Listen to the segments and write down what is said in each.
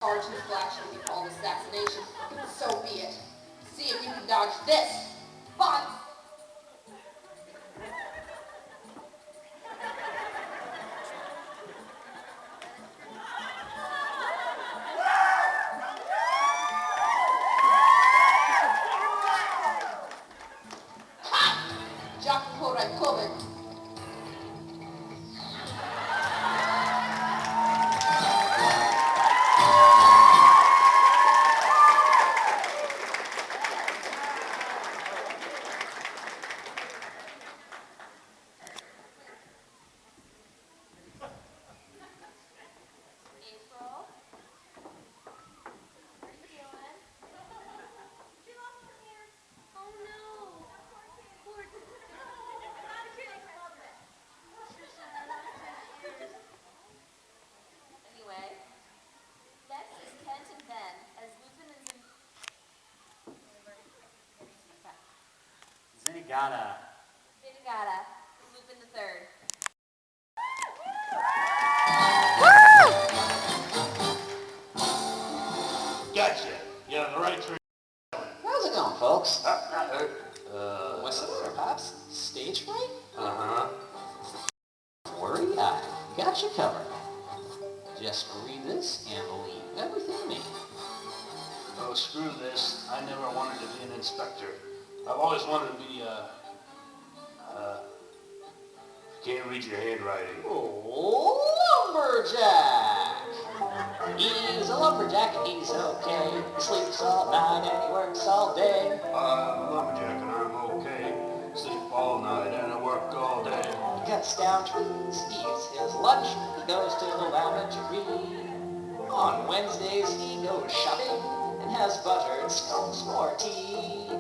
charge this will actually be called assassination. So be it. See if you can dodge this. But Zenigata. Lupin the Third. Gotcha. You have the right train. How's it going, folks? What's the matter, Pops? Stage fright? Uh-huh. Don't worry, I got you covered. Just read this and believe everything in me. Oh, screw this. I never wanted to be an inspector. I've always wanted to be, can't read your handwriting. Oh, lumberjack! He's a lumberjack and he's okay. He sleeps all night and he works all day. I'm a lumberjack and I'm okay. Sleep all night and I work all day. He cuts down trees, he eats his lunch, he goes to the lavatory. On Wednesdays he goes shopping and has buttered scones for tea.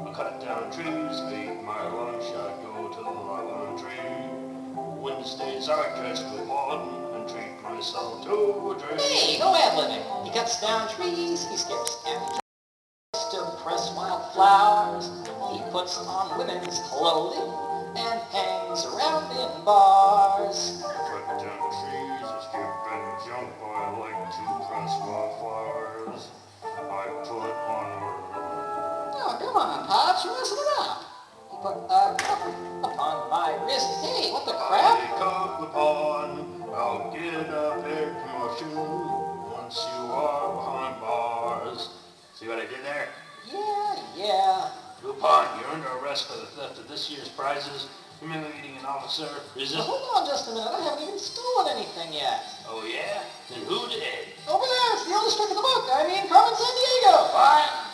I cut down trees, I eat my lunch, I go to the laboratory. Wednesdays I dress with Martin and treat myself to a drink. Hey, no ad-libbing. He cuts down trees, he skips and he tries to press wildflowers. He puts on women's clothing and hangs around in bars. I cut down trees, I skip and jump, I like to press wildflowers. I put on Oh, come on, Pops, you're messing it up. He put a cup upon my wrist. Hey, what the crap? I cup upon, I'll get a pair promotion once you are behind bars. See what I did there? Yeah. Lupin, you're under arrest for the theft of this year's prizes, humiliating an officer, Now, resist... hold on just a minute, I haven't even stolen anything yet. Oh yeah? Then who did? Over there, it's the oldest trick in the book. I mean, Carmen San Diego. What?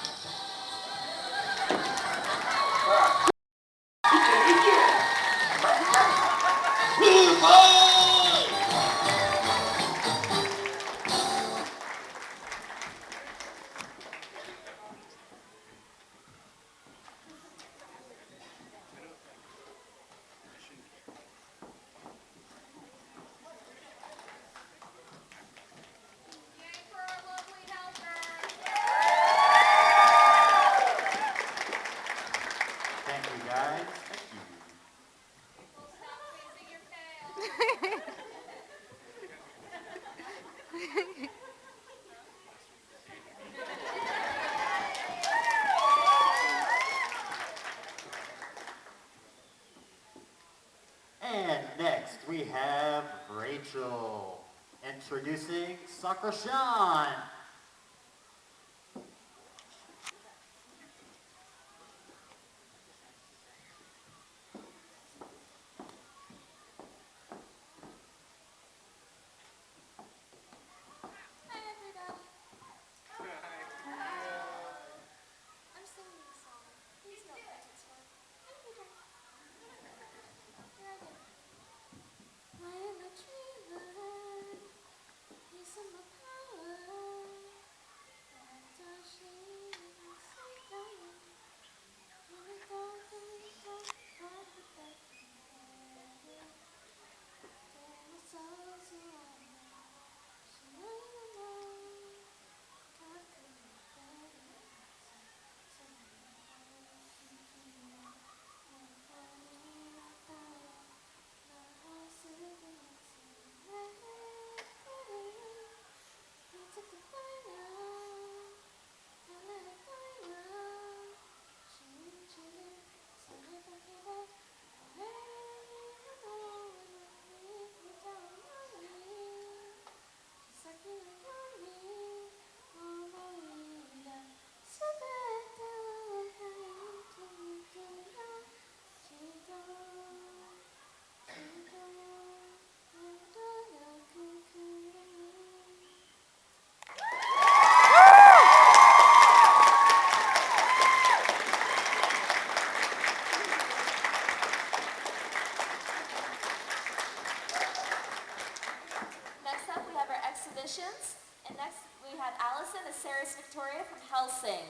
Thank you, guys. Thank you. And next we have Rachel. Introducing Soccer Sean. have Allison as Sarah's Victoria from Helsing.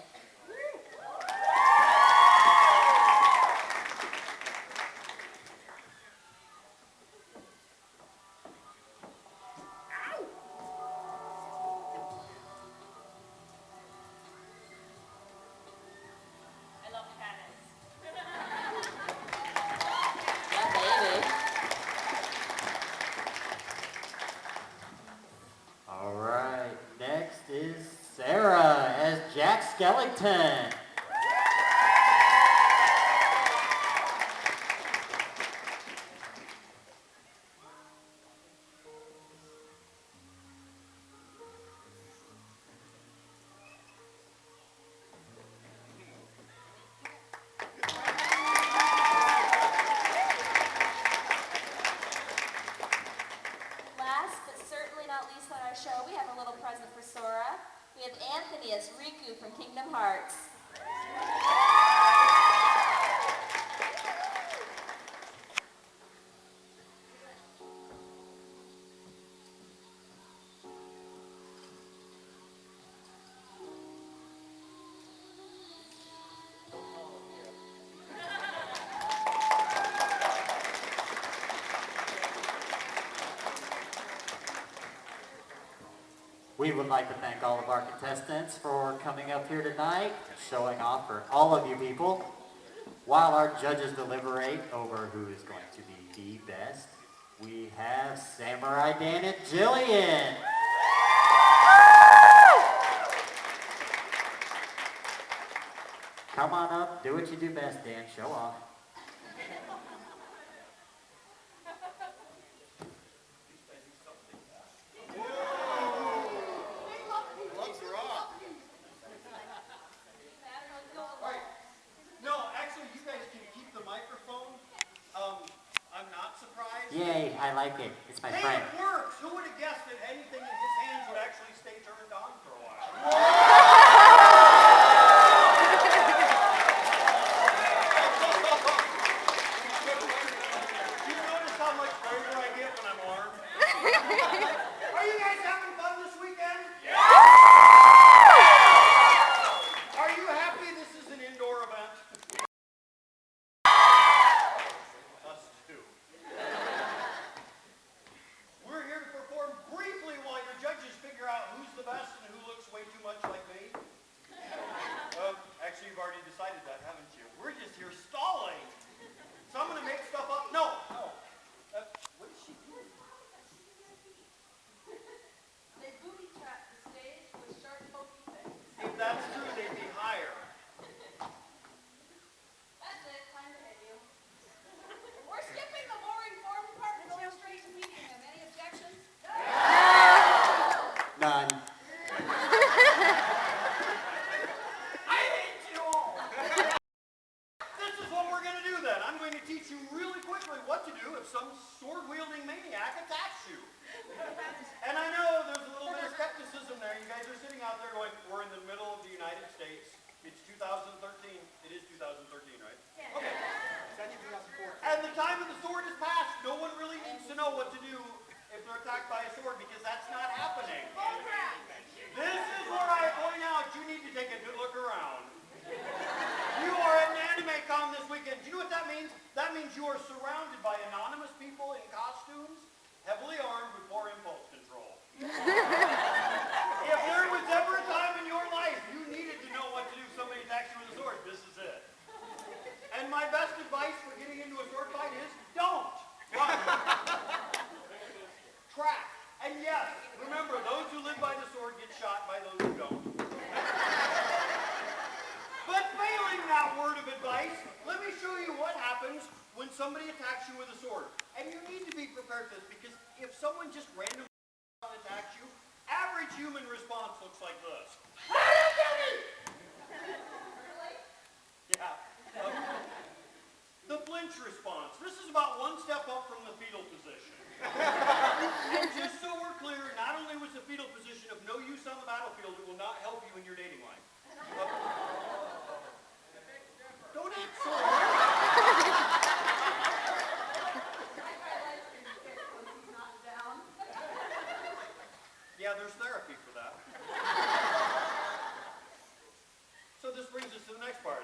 I love cannons. Yeah, baby. All right, next is Sarah as Jack Skellington. Last but certainly not least on our show, we have a little present for Sora. We have Anthony as Riku from Kingdom Hearts. We would like to thank all of our contestants for coming up here tonight, showing off for all of you people. While our judges deliberate over who is going to be the best, we have Samurai Dan and Jillian. Come on up, do what you do best, Dan, show off. Yay, I like it. It's my friend. It works! Who would have guessed that anything in his hands would actually stay turned on for a while? You notice how much braver I get when I'm armed? Are you guys having fun this weekend? Yeah! Are you happy this is an indoor event? Us too. We're here to perform briefly while your judges figure out who's the best and who looks way too much like me. Actually, you've already decided that, haven't you? We're just here stalling. So I'm going to make stuff up. No. What is she doing? They booby trap the stage with sharp pokey things. If that's true, they'd be higher. That's it. Time to hit you. We're skipping the boring form part and going straight to meeting him. Any objections? None. I hate you all. This is what we're going to do then. I'm going to teach you really quickly what to do if some sword-wielding maniac attacks you. And I know there's a little bit of skepticism there. You guys are sitting out there going, we're in the middle of the United States. It's 2013. It is 2013, right? Yeah. Okay. And the time of the sword is past. No one really needs to know what to do if they're attacked by a sword because that's not happening. This is where I point out you need to take a good look around. You are at an anime con this weekend. Do you know what that means? That means you are surrounded by anonymous people in costumes, heavily armed with poor impulse control. If there was ever a time in your life you needed to know what to do if somebody attacks you with a sword, this is it. And my best advice for getting into a sword fight is don't. Run. Track. And yes, remember, those who live by the sword get shot by those who don't. But failing that word of advice, let me show you what happens when somebody attacks you with a sword. And you need to be prepared for this because if someone just randomly attacks you, average human response looks like this. Yeah. The flinch response. This is about one step up from the fetal position. And just so we're clear, not only was the fetal position of no use on the battlefield, it will not help you in your dating life. Don't act so Yeah, there's therapy for that.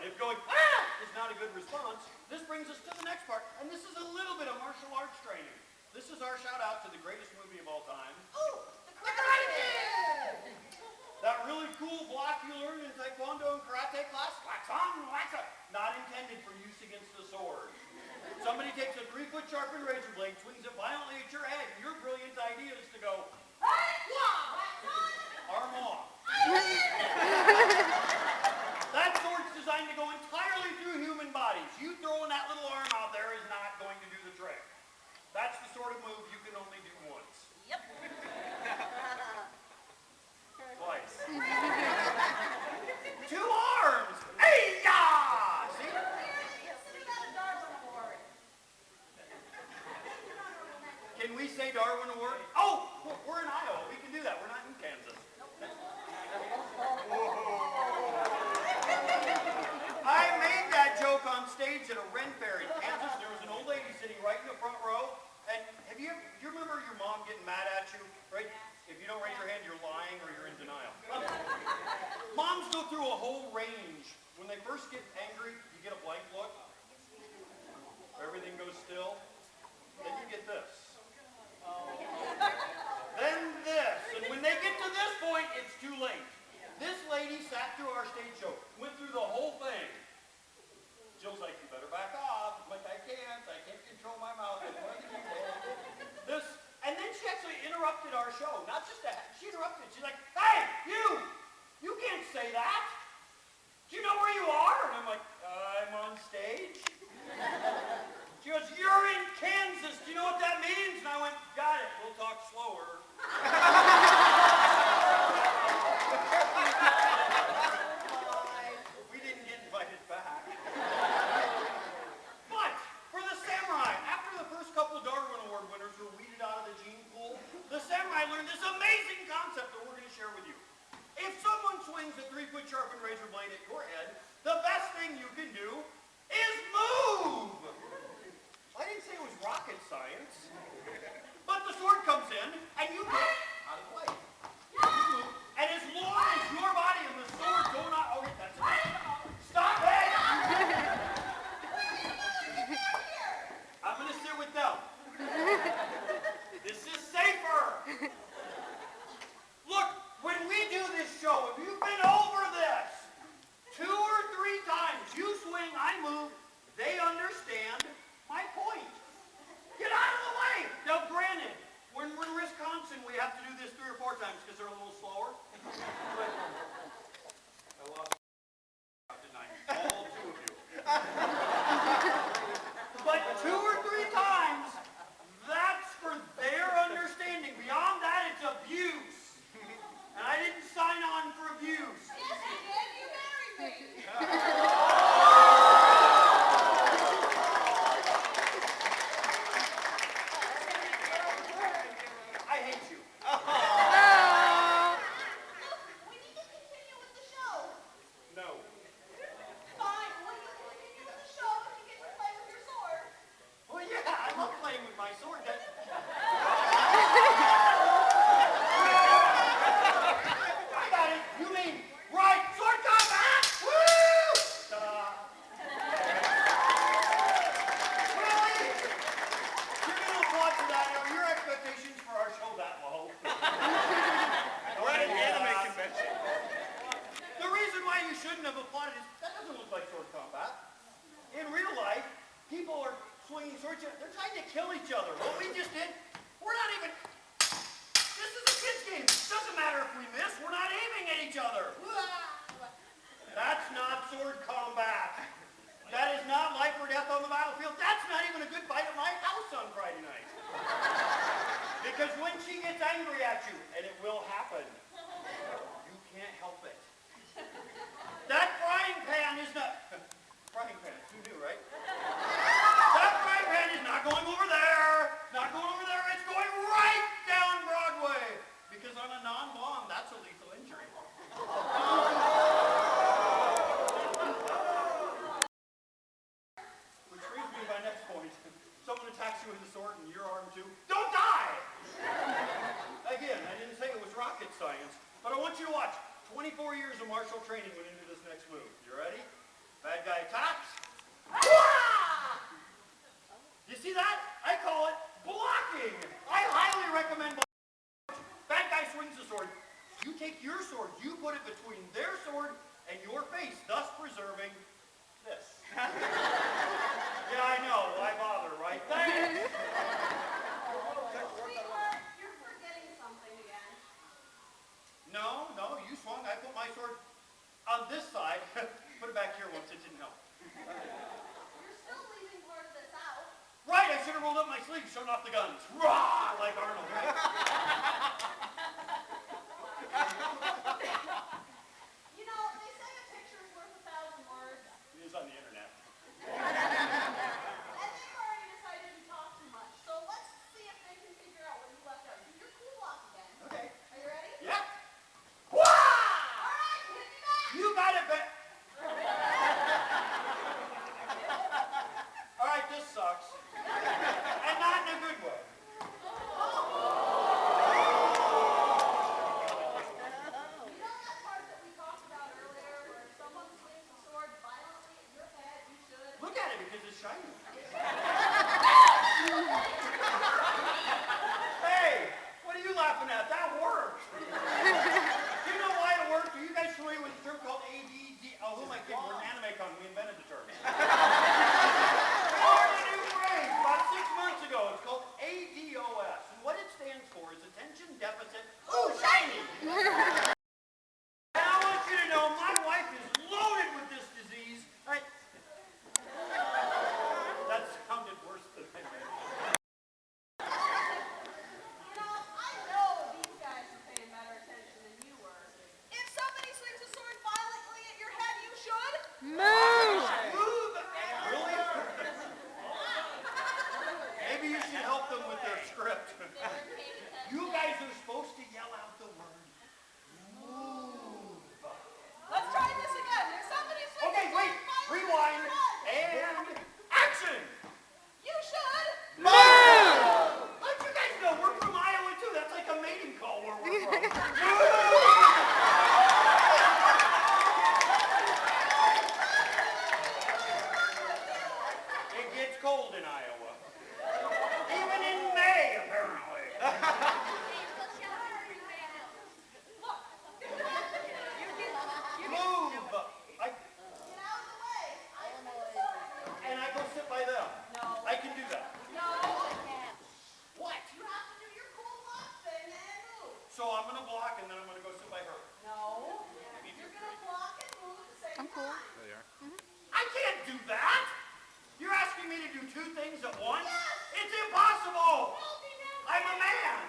If going, ah, is not a good response, this brings us to the next part, and this is a little bit of martial arts training. This is our shout out to the greatest movie of all time. Oh, the Karate Kid! That really cool block you learned in Taekwondo and Karate class, wax on, wax on, not intended for use against the sword. Somebody takes a 3-foot sharpened razor blade, swings it violently at your head, and your brilliant idea is to go, arm off. That sword's designed to go entirely through human bodies. You throwing that little arm out there is not going to do the trick. That's the sort of move you can only do once. Yep. Twice. 2 arms! Hey-ya! See? Consider that a Darwin Award. Can we say Darwin Award? Oh, we're in Iowa. We can do that. We're not in Kansas. I made that joke on stage at a Ren Fair in Kansas. There was an old lady sitting right in the front row. And do you remember your mom getting mad at you? Right? If you don't raise your hand, you're lying or you're in denial. Moms go through a whole range. When they first get angry, you get a blank look. Everything goes still. Then you get this. Then this. And when they get to this point, it's too late. This lady sat through our stage show, went through the whole thing. Jill's like, you better back off. I'm like, I can't control my mouth. This, and then she actually interrupted our show. Not just that, she interrupted. She's like, hey, you can't say that. Do you know where you are? And I'm like, I'm on stage. She goes, you're in Kansas. Do you know what that means? And I went, got it. We'll talk slower. We didn't get invited back. But for the samurai, after the first couple Darwin Award winners were weeded out of the gene pool, the samurai learned this amazing concept that we're going to share with you. If someone swings a 3-foot sharpened razor blade at your head, the best thing you can do is move. I didn't say it was rocket science. But the sword comes in, and you get out of the way. You move, and as long as your body and the sword do not... Oh, that's it. Stop it! I'm going to sit with them. This is safer. Look, when we do this show, if you've been over this 2 or 3 times, you swing, I move, they understand my point. Get out of the way. Now, granted, when we're in Wisconsin, we have to do this 3 or 4 times because they're a little slower. But I lost tonight. All 2 of you. But 2 or 3 times, that's for their understanding. Beyond that, it's abuse. And I didn't sign on for abuse. Yes, you did. You married me. I hate you. Look, we need to continue with the show. No. Fine, we need to continue with the show and you get to play with your sword. Well, yeah, I love playing with my sword. I got it. You mean, right, sword combat? Woo! Really? You're going to applaud for that? Are your expectations for our show that low? We're at an anime convention. The reason why you shouldn't have applauded is that doesn't look like sword combat. In real life, people are swinging swords. They're trying to kill each other. What we just did, we're not even... This is a kid's game. It doesn't matter if we miss. We're not aiming at each other. That's not sword combat. That is not life or death on the battlefield. That's not even a good fight at my house on Friday night. Because when she gets angry at you, and it will happen, you can't help it. That frying pan is not... Frying pan, who knew, right? That frying pan is not going over there. Not going over there. It's going right down Broadway. Because on a non-bomb, that's a lethal injury. Which brings me to my next point. Someone attacks you with a sword and your arm too. Don't die! Again, I didn't say it was rocket science, but I want you to watch. 24 years of martial training went into this next move. You ready? Bad guy attacks. You see that? I call it blocking. I highly recommend blocking. Bad guy swings the sword. You take your sword, you put it between their sword and your face, thus preserving this. Yeah, I know. Why bother, right? Thanks. Sweetheart, you're forgetting something again. No, you swung. I put my sword on this side. Put it back here once. It didn't help. You're still leaving part of this out. Right, I should have rolled up my sleeves, shown off the guns. Rah! Like Arnold, right? You know, they say a picture's worth 1,000 words. It is on the internet. And they've already decided you talk too much. So let's see if they can figure out what you left out. Do your cool block again. Okay. Are you ready? Yeah. All right, hit me back. You got it, Ben. All right, this sucks. And not in a good way. You know that part that we talked about earlier where if someone swings a sword violently at your head, you should? Look at it because it's shiny. Hey, what are you laughing at? That worked. Do you know why it worked? Are you guys familiar with a term called ADD? Oh, who am I kidding? We're an animecon. We invented the term. We learned a new phrase about 6 months ago. It's called ADOS. And what it stands for is attention deficit. Ooh, shiny! And I want you to know my wife is loaded with this disease. That sounded worse than I meant. You know, I know these guys are paying better attention than you were. If somebody swings a sword violently at your head, you should? Move! Really? Maybe you should help them with their script. You guys are supposed to yell out the word move. Let's try this again. If somebody swings Okay, a sword wait. violently Rewind at your head, and action. you should? Let you guys know we're from Iowa too. That's like a mating call where we're from. It gets cold in Iowa. Even in May, apparently. Move. Get out of the way. I swing the sword. And I go sit by them. No. I can do that. No. What? You have to do your cool block thing and move. So I'm going to block and then I'm going to go sit by her. No. You're going to block and move at the same time. I can't do that. You're asking me to do 2 things at once? Yes. It's impossible. Multitask. I'm a man.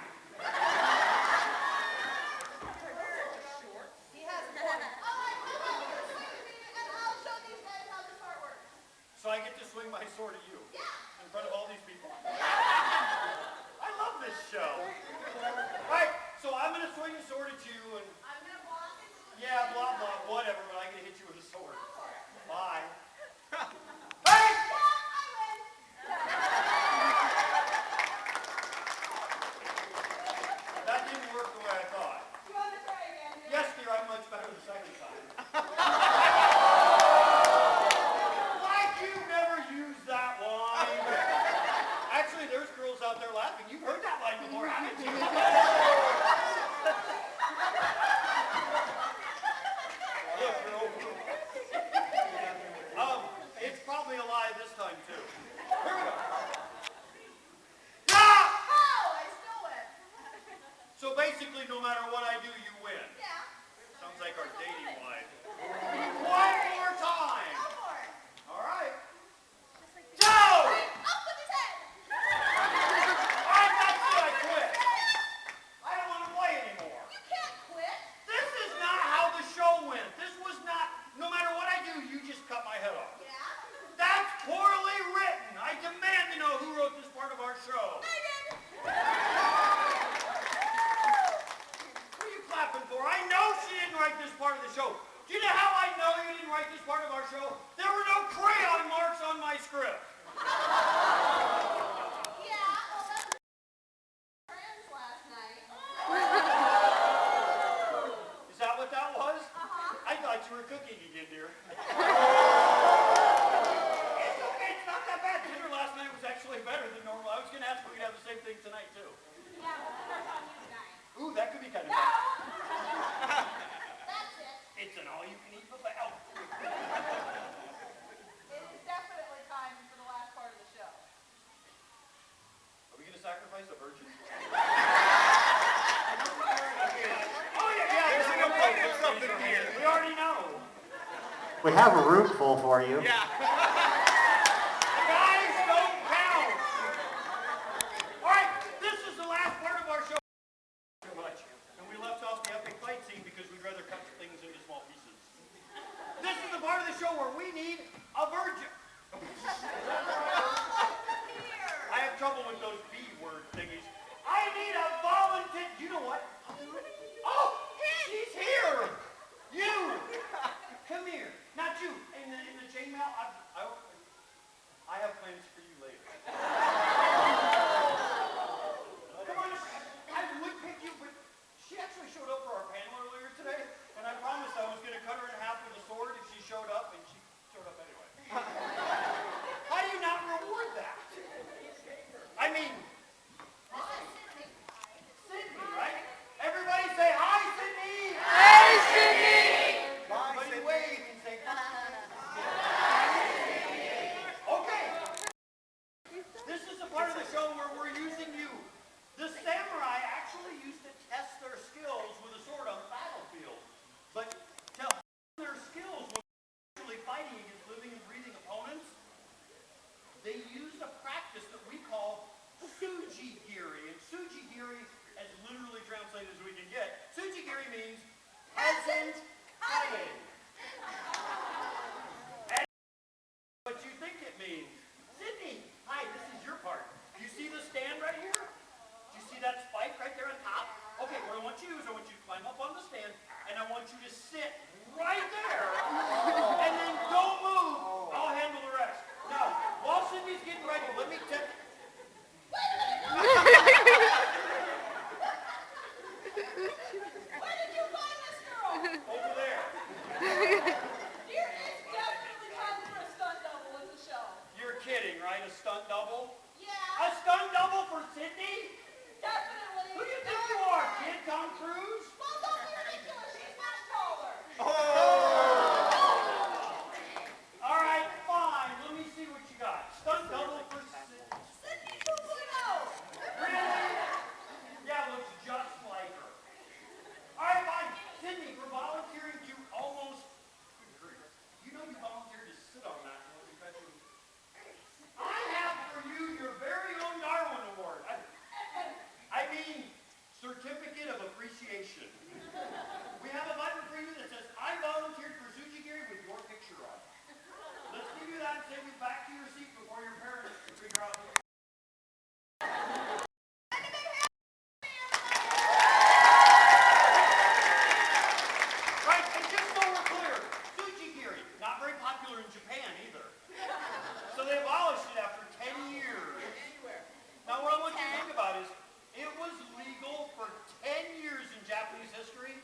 He has a point. All right, come on, you swing to me and I'll show these guys how this part works. So I get to swing my sword at you Yeah. in front of all these people? I love this show. All right, so I'm going to swing the sword at you and I'm going to block and move. yeah, blah, blah, whatever, but I get to hit you with a sword. Go for it. Bye. Yeah, Hey! I win. That didn't work the way I thought. You want to try again? Dear? Yes, dear, I'm much better the second time. Like you've never used that line. Actually, there's girls out there laughing. You've heard that line before, haven't you? Look, you're over. It's probably a lie this time, too. Here we go. Ah! Oh, I still win. So basically, no matter what I do, you win. Yeah. Sounds like our dating life. One more time. Go for it. All right. Hey, Go! up with his head. All right, that's it. I quit. I don't want to play anymore. You can't quit. This is not how the show went. This was not, no matter what I do, you just cut my head off. Yeah. That's poorly written. I demand to know who wrote this part of our show. I did. What are you clapping for? I know she didn't write this part of the show. Do you know how I know you didn't write this part of our show? There were no crayon marks on my script. Yeah, well, that's friends last night. Is that what that was? Uh-huh. I thought you were cooking again, dear. We have a room full for you. Yeah. Guys, don't count. All right, this is the last part of our show. Too much. And we left off the epic fight scene because we'd rather cut things into small pieces. This is the part of the show where we need a virgin. I have trouble with those B word thingies. I need a volunteer. You know what? Oh, she's here. You. Come here. Not you. In the chainmail, I have plans for you later. Come on. I would pick you, but she actually showed up for our panel earlier today, and I promised I was going to cut her in half with a sword if she showed up, and she showed up anyway. How do you not reward that? I mean, Sydney, right? Everybody say hi, Sydney! Hi, Sydney! Everybody wave and say okay. This is the part of the show where we're using you. The samurai actually used to test their skills with a sword on the battlefield. But to hone their skills when actually fighting against living and breathing opponents, they used a practice that we call sujigiri. And sujigiri, as literally translated as we can get, sujigiri means peasant cutting. And what you think it means. Sydney, hi, this is your part. You see the stand right here? Do you see that spike right there on top? Okay, what I want you to do is I want you to climb up on the stand, and I want you to sit right there, and then don't move. I'll handle the rest. Now, while Sydney's getting ready, let me check. Where did you find this girl? Over there. It's definitely time for a stunt double with the show. You're kidding, right? A stunt double? Yeah, A stunt double for Sydney? definitely. Who do you think you are, kid? Tom Cruise? Well, don't be ridiculous. She's much taller. All right, fine. Let me see what you got. Stunt double for Sydney. Sydney 2.0. Really? Yeah, looks just like her. All right, fine. Sydney, for volunteering to almost... Good grief. You know you volunteered to sit on that one. I have for you your very own Darwin Award. I mean, Certificate of Appreciation. We have a button for you that says, I volunteered for Sujigiri with your picture on it. Let's give you that and send you back to your seat before your parents can figure out what Right, and just so we're clear, Sujigiri, not very popular in Japan either. So they abolished it after 10 years. Now what I want you to think about is, it was legal for 10 years in Japanese history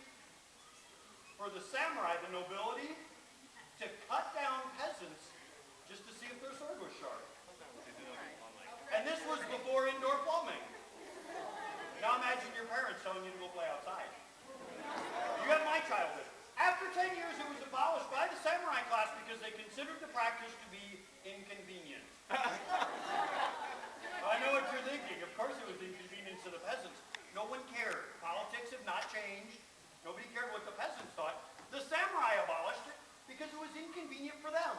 for the samurai, the nobility, to cut down peasants just to see if their sword was sharp. And this was before indoor plumbing. Now imagine your parents telling you to go play outside. You have my childhood. After 10 years, it was abolished by the samurai class because they considered the practice to be inconvenient. I know what you're thinking. Of course it was inconvenient to the peasants. No one cared. Politics have not changed. Nobody cared what the peasants thought. The samurai abolished it because it was inconvenient for them.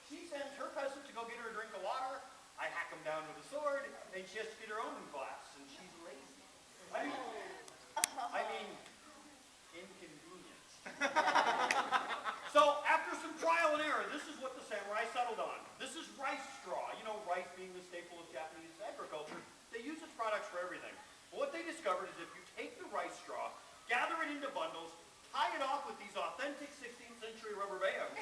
She sends her peasant to go get her a drink of water. I hack him down with a sword, and she has to get her own glass, and she's lazy. I mean, inconvenient. So after some trial and error, this is what the samurai settled on. This is rice straw. You know, rice being the staple of Japanese agriculture. They use its products for everything. But what they discovered is if you take the rice straw, gather it into bundles, tie it off with these authentic 16th century rubber bands.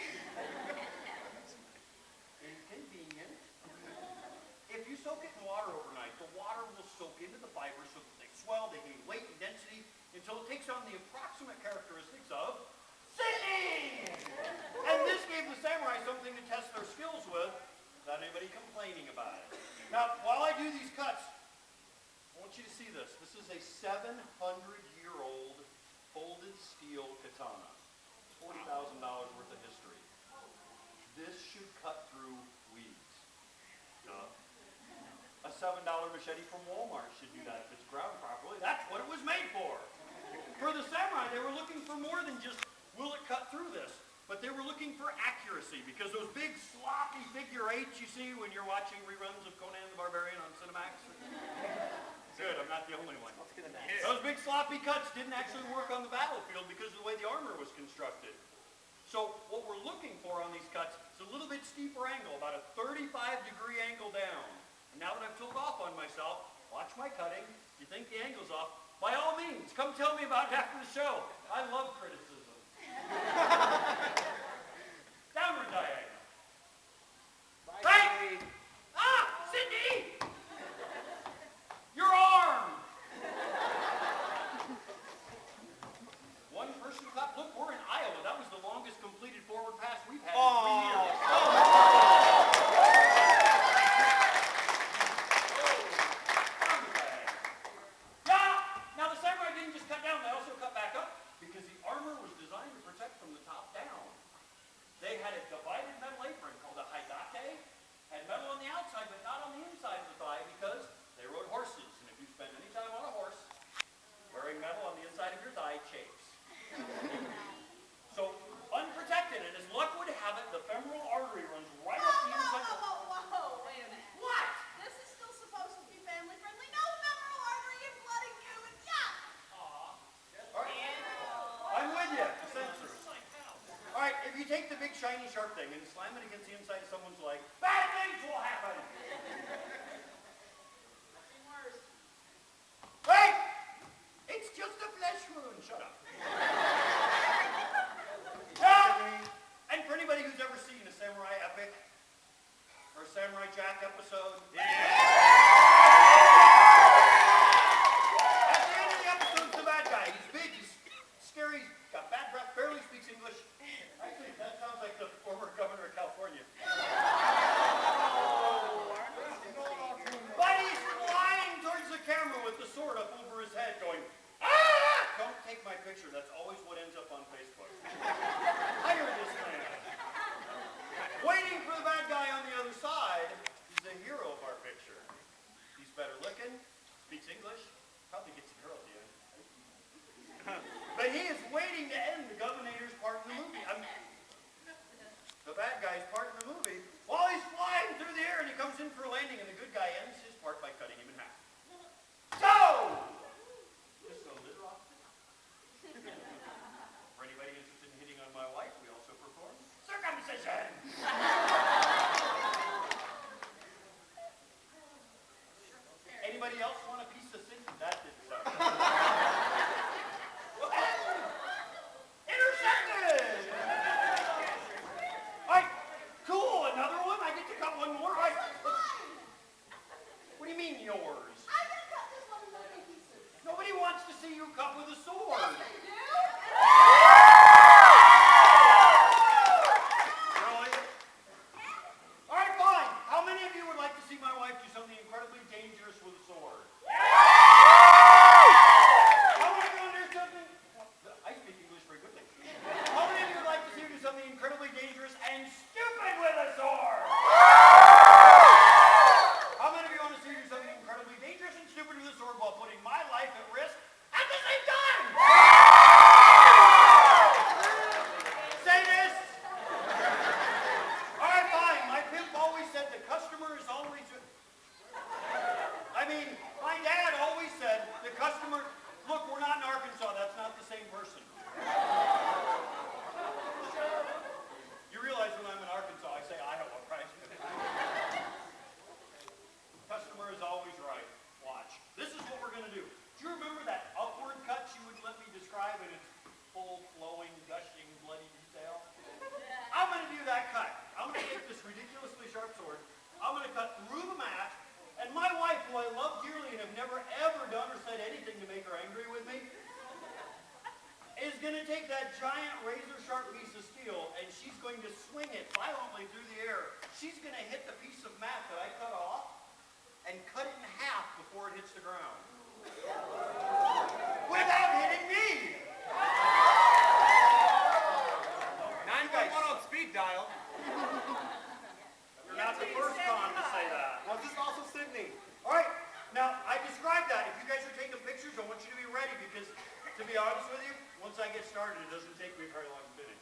Inconvenient. If you soak it in water overnight, the water will soak into the fibers so that they swell, they gain weight and density until it takes on the approximate characteristics of singing! And this gave the samurai something to test their skills with without anybody complaining about it. Now, while I do these cuts, I want you to see this. This is a 700-year-old folded steel katana. $40,000 worth of history. This should cut through weeds. Duh. A $7 machete from Walmart should do that if it's ground properly. That's what it was made for. For the samurai, they were looking for more than just, will it cut through this? But they were looking for accuracy. accuracy, because those big sloppy figure eights you see when you're watching reruns of Conan the Barbarian on Cinemax. Good, I'm not the only one. Those big sloppy cuts didn't actually work on the battlefield because of the way the armor was constructed. So what we're looking for on these cuts is a little bit steeper angle, about a 35-degree angle down. And now that I've told off on myself, watch my cutting. You think the angle's off? By all means, come tell me about it after the show. I love criticism. Downward diagonal. Right! Ah! Sydney! Your arm! One person clapped. Look, we're in Iowa. That was the longest completed forward pass we've had in 3 years. Now the samurai didn't just cut down, they also cut back up because the armor was designed to protect from the top down. They had a divided metal apron called a haidake, had metal on the outside but not on the inside of the thigh because they rode horses. And if you spend any time on a horse, wearing metal on the inside of your thigh chafes. So unprotected, and as luck would have it, the femoral artery runs right up the inside. Whoa, wait a minute. What? This is still supposed to be family friendly. No femoral artery and blooding you and yuck! All right. I'm with you. Censors. All right, if you take the big shiny sharp thing and slam it against the inside of someone's leg, bad things will happen. Nothing worse. Right? It's just a flesh wound. Shut up. Yeah. And for anybody who's ever seen a samurai epic or a Samurai Jack episode, at the end of the episode's the bad guy. He's big, he's scary, he's got bad breath, barely speaks English. Actually, that sounds like the former governor of California. But he's flying towards the camera with the sword up over his head going, ah! Don't take my picture. That's always what ends up on Facebook. Hire this man. Waiting for the bad guy on the other side is the hero of our picture. He's better looking, speaks English, probably gets a girl at the end. But he is waiting to end the governor's part in the movie. The bad guy's part in the movie. While he's flying through the air and he comes in for a landing and the good guy ends his part by cutting him in half. So! Just a little off. For anybody interested in hitting on my wife, we also perform circumcision. Anybody else want a piece of sin? That didn't sound good. Intercepted! All right, cool, another one? I get to cut one more? All right. What do you mean yours? I'm gonna cut this one in million pieces. Nobody wants to see you cut with a sword. Yes, they do. Really? All right, fine. How many of you would like to see my wife do something incredibly dangerous with a sword? How many of you want to do something? I speak English very quickly. How many of you would like to see her do something incredibly dangerous and stupid with a sword? How many of you want to see her do something incredibly dangerous and stupid with a sword while putting my life at risk at the same time? Say this. All right, fine. My pimp always said the customer is always... my dad always said the customer... Look, we're not in Arkansas. That's not the same person. You realize when I'm in Arkansas, I say Iowa, right? Customer is always right. Watch. This is what we're going to do. Do you remember that upward cut you would let me describe in its full, flowing, gushing, bloody detail? I'm going to do that cut. I'm going to take this ridiculously sharp sword. I'm going to cut through the mat. And my wife, who I love dearly and have never ever done or said anything to make her angry with me, is going to take that giant razor-sharp piece of steel and she's going to swing it violently through the air. She's going to hit the piece of mat that I cut off and cut it in half before it hits the ground. Without hitting me! 911 on speed dial. You're not the first con to say that. Now, this is also Sydney. All right, now I described that. If you guys are taking pictures, I want you to be ready because, to be honest with you, once I get started, it doesn't take me very long to finish.